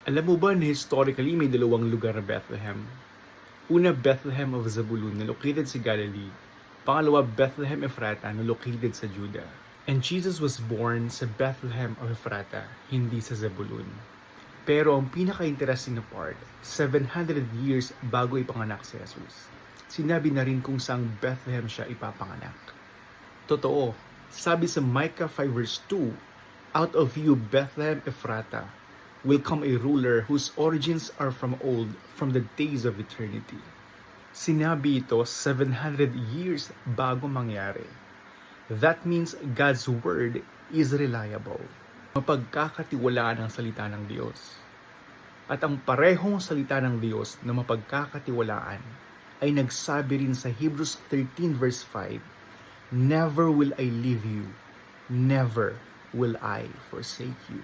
Alam mo ba na historically may dalawang lugar na Bethlehem? Una, Bethlehem of Zabulun na located sa Galilee. Pangalawa, Bethlehem Ephrata na located sa Judah. And Jesus was born sa Bethlehem of Ephrata, hindi sa Zabulun. Pero ang pinaka-interesting na part, 700 years bago ipanganak si Jesus, sinabi na rin kung saang Bethlehem siya ipapanganak. Totoo, sabi sa Micah 5 verse 2, "Out of you, Bethlehem Ephrata, will come a ruler whose origins are from old, from the days of eternity." Sinabi ito 700 years bago mangyari. That means God's word is reliable. Mapagkakatiwalaan ang salita ng Diyos. At ang parehong salita ng Diyos na mapagkakatiwalaan ay nagsabi rin sa Hebrews 13 verse 5, "Never will I leave you, never will I forsake you."